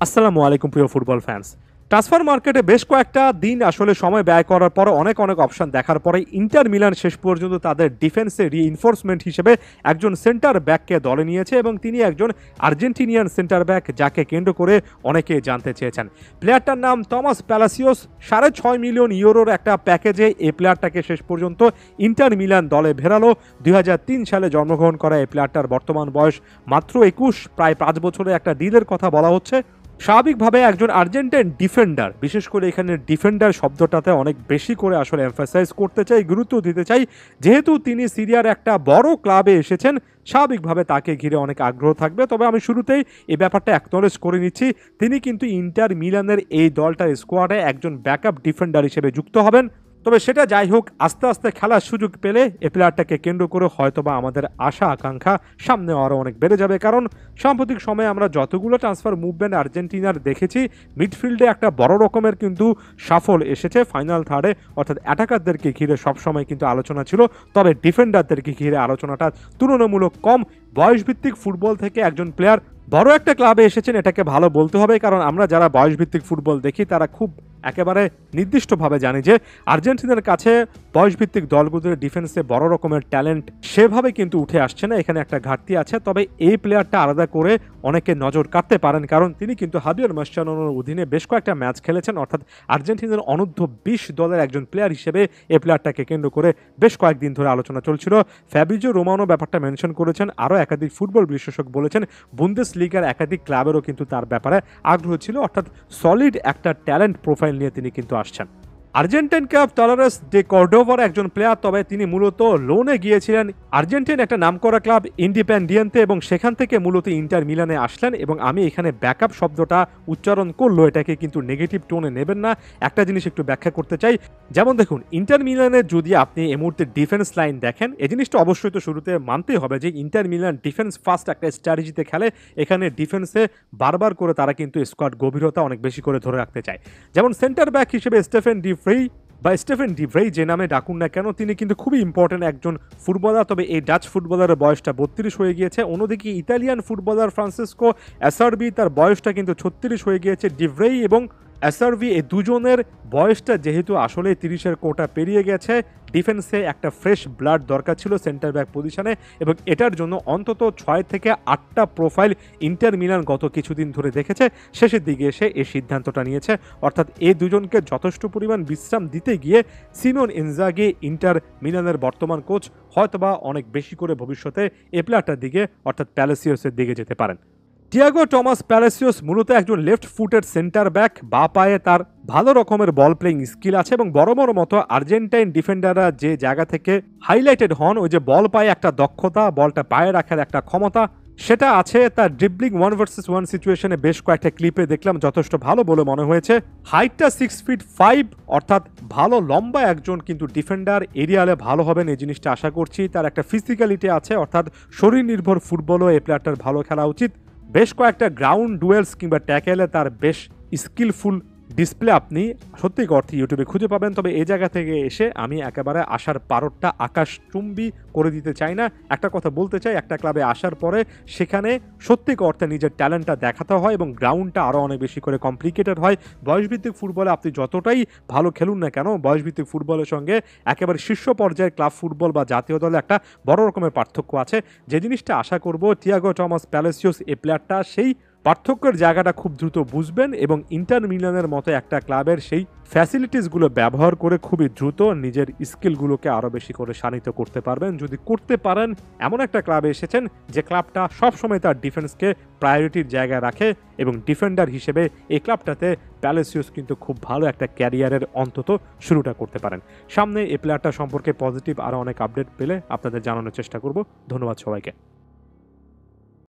আসসালামু আলাইকুম প্রিয় ফুটবল ফ্যান্স। ট্রান্সফার মার্কেটে বেশ কয়েকটা দিন আসলে সময় ব্যয় করার পর অনেক অপশন দেখার পরে ইন্টার মিলান শেষ পর্যন্ত তাদের ডিফেন্সে রিইনফোর্সমেন্ট হিসেবে একজন সেন্টার ব্যাককে দলে নিয়েছে এবং তিনি একজন আর্জেন্টিনিয়ান সেন্টার ব্যাক, যাকে কেন্দ্র করে অনেকে জানতে চেয়েছেন। প্লেয়ারটার নাম টমাস প্যালাসিওস। 6.5 মিলিয়ন ইউরোর একটা প্যাকেজে এই প্লেয়ারটাকে শেষ পর্যন্ত ইন্টার মিলান দলে ভেরালো। 2003 সালে জন্মগ্রহণ করা এই প্লেয়ারটার বর্তমান বয়স মাত্র 21। প্রায় 5 বছরের একটা ডিলের কথা বলা হচ্ছে। স্বাভাবিকভাবে একজন আর্জেন্টাইন ডিফেন্ডার, বিশেষ করে এখানে ডিফেন্ডার শব্দটাতে অনেক বেশি করে আসলে এমফাসাইজ করতে চাই, গুরুত্ব দিতে চাই। যেহেতু তিনি সিরিয়ার একটা বড় ক্লাবে এসেছেন, স্বাভাবিকভাবে তাকে ঘিরে অনেক আগ্রহ থাকবে। তবে আমি শুরুতেই এই ব্যাপারটা অ্যাকনলেজ করে নিচ্ছি, তিনি কিন্তু ইন্টার মিলানের এই দলটার স্কোয়াডে একজন ব্যাকআপ ডিফেন্ডার হিসেবে যুক্ত হবেন। তবে সেটা যাই হোক, আস্তে আস্তে খেলার সুযোগ পেলে এ প্লেয়ারটাকে কেন্দ্র করে হয়তোবা আমাদের আশা আকাঙ্ক্ষা সামনে আরও অনেক বেড়ে যাবে। কারণ সাম্প্রতিক সময়ে আমরা যতগুলো ট্রান্সফার মুভমেন্ট আর্জেন্টিনার দেখেছি, মিডফিল্ডে একটা বড় রকমের কিন্তু সাফল এসেছে। ফাইনাল থার্ডে অর্থাৎ অ্যাটাকারদেরকে ঘিরে সবসময় কিন্তু আলোচনা ছিল, তবে ডিফেন্ডারদেরকে ঘিরে আলোচনাটা তুলনামূলক কম। বয়সভিত্তিক ফুটবল থেকে একজন প্লেয়ার বড় একটা ক্লাবে এসেছেন, এটাকে ভালো বলতে হবে। কারণ আমরা যারা বয়সভিত্তিক ফুটবল দেখি তারা খুব একেবারে নির্দিষ্টভাবে জানি যে আর্জেন্টিনার কাছে বয়সভিত্তিক দলগুলোর ডিফেন্সে বড় রকমের ট্যালেন্ট সেভাবে কিন্তু উঠে আসছে না, এখানে একটা ঘাটতি আছে। তবে এই প্লেয়ারটা আলাদা করে অনেকে নজর কাটতে পারেন, কারণ তিনি কিন্তু হাবিয়ার মাসচানোর অধীনে বেশ কয়েকটা ম্যাচ খেলেছেন। অর্থাৎ আর্জেন্টিনার অনূর্ধ্ব 20 দলের একজন প্লেয়ার হিসেবে এই প্লেয়ারটাকে কেন্দ্র করে বেশ কয়েকদিন ধরে আলোচনা চলছিল। ফ্যাব্রিজো রোমানো ব্যাপারটা মেনশন করেছেন, আরও একাধিক ফুটবল বিশেষজ্ঞ বলেছেন বুন্দেস লিগার একাধিক ক্লাবেরও কিন্তু তার ব্যাপারে আগ্রহ ছিল। অর্থাৎ সলিড একটা ট্যালেন্ট প্রোফাইল নিয়ে তিনি কিন্তু আসছেন। আর্জেন্টাইন ক্লাব টলারেস ডে কর্ডোভার একজন প্লেয়ার, তবে তিনি মূলত লোনে গিয়েছিলেন আর্জেন্টিন একটা নামকরা ক্লাব ইন্ডিপেন্ডিয়েন্তে এবং সেখান থেকে মূলত ইন্টার মিলানে আসলেন। এবং আমি এখানে ব্যাকআপ শব্দটা উচ্চারণ করলো, এটাকে কিন্তু নেগেটিভ টোনে নেবেন না। একটা জিনিস একটু ব্যাখ্যা করতে চাই, যেমন দেখুন ইন্টার মিলানে যদি আপনি এই মুহূর্তে ডিফেন্স লাইন দেখেন, এই জিনিসটা অবশ্যই তো শুরুতে মানতেই হবে যে ইন্টার মিলান ডিফেন্স ফার্স্ট একটা স্ট্র্যাটেজিতে খেলে। এখানে ডিফেন্সে বারবার করে তারা কিন্তু স্কোয়াড গভীরতা অনেক বেশি করে ধরে রাখতে চায়। যেমন সেন্টার ব্যাক হিসেবে স্টেফেন ডিভ্রেই যে নামে ডাকুন না কেন, তিনি কিন্তু খুবই ইম্পর্টেন্ট একজন ফুটবলার। তবে এই ডাচ ফুটবলারের বয়সটা 32 হয়ে গিয়েছে। অন্যদিকে ইতালিয়ান ফুটবলার ফ্রান্সিসকো অ্যাসারবি, তার বয়সটা কিন্তু 36 হয়ে গিয়েছে। ডিভ্রেই এবং অ্যাসারবি এই দুজনের বয়সটা যেহেতু আসলে 30-এর কোটা পেরিয়ে গেছে, ডিফেন্সে একটা ফ্রেশ ব্লাড দরকার ছিল সেন্টার ব্যাক পজিশনে, এবং এটার জন্য অন্তত 6 থেকে 8টা প্রোফাইল ইন্টার মিলান গত কিছুদিন ধরে দেখেছে। শেষের দিকে এসে এই সিদ্ধান্তটা নিয়েছে। অর্থাৎ এই দুজনকে যথেষ্ট পরিমাণ বিশ্রাম দিতে গিয়ে সিমোন ইনজাগি, ইন্টার মিলানের বর্তমান কোচ, হয়তোবা অনেক বেশি করে ভবিষ্যতে এ প্লেয়ারটার দিকে অর্থাৎ প্যালেসিওসের দিকে যেতে পারেন। টিয়াগো টমাস প্যালেসিওস মূলত একজন লেফট ফুটেড সেন্টার ব্যাক। বা পায়ে তার ভালো রকমের বল প্লেইং স্কিল আছে এবং বড় মতো আর্জেন্টাইন ডিফেন্ডাররা যে জায়গা থেকে হাইলাইটেড হন, ওই যে বল পায়ে একটা দক্ষতা, বলটা পায়ে রাখার একটা ক্ষমতা, সেটা আছে। তার ড্রিবলিং 1 ভার্সেস 1 সিচুয়েশনে বেশ কয়েকটা ক্লিপে দেখলাম যথেষ্ট ভালো বলে মনে হয়েছে। হাইটটা 6'5", অর্থাৎ ভালো লম্বা একজন কিন্তু ডিফেন্ডার, এরিয়ালে ভালো হবেন এই জিনিসটা আশা করছি। তার একটা ফিজিক্যালিটি আছে, অর্থাৎ শরীর নির্ভর ফুটবলও এই প্লেয়ারটার ভালো খেলা উচিত। বেশ কয়েকটা গ্রাউন্ড ডুয়েলস কিংবা ট্যাকেলে তার বেশ স্কিলফুল ডিসপ্লে আপনি সত্যি অর্থে ইউটিউবে খুঁজে পাবেন। তবে এই জায়গা থেকে এসে আমি একেবারে আশার পারদটা আকাশচুম্বী করে দিতে চাই না। একটা কথা বলতে চাই, একটা ক্লাবে আসার পরে সেখানে সত্যি অর্থে নিজের ট্যালেন্টটা দেখাতে হয় এবং গ্রাউন্ডটা আরও অনেক বেশি করে কমপ্লিকেটেড হয়। বয়সভিত্তিক ফুটবলে আপনি যতটাই ভালো খেলুন না কেন, বয়সভিত্তিক ফুটবলের সঙ্গে একেবারে শীর্ষ পর্যায়ের ক্লাব ফুটবল বা জাতীয় দলে একটা বড় রকমের পার্থক্য আছে। যে জিনিসটা আশা করব টিয়াগো টমাস প্যালেসিওস এই প্লেয়ারটা সেই পার্থক্যের জায়গাটা খুব দ্রুত বুঝবেন এবং ইন্টার মিলানের মতো একটা ক্লাবের সেই ফ্যাসিলিটিসগুলো ব্যবহার করে খুবই দ্রুত নিজের স্কিলগুলোকে আরও বেশি করে শানিত করতে পারবেন। যদি করতে পারেন, এমন একটা ক্লাবে এসেছেন যে ক্লাবটা সবসময় তার ডিফেন্সকে প্রায়োরিটির জায়গায় রাখে এবং ডিফেন্ডার হিসেবে এই ক্লাবটাতে প্যালেসিওস কিন্তু খুব ভালো একটা ক্যারিয়ারের অন্তত শুরুটা করতে পারেন। সামনে এই প্লেয়ারটা সম্পর্কে পজিটিভ আরও অনেক আপডেট পেলে আপনাদের জানানোর চেষ্টা করব। ধন্যবাদ সবাইকে।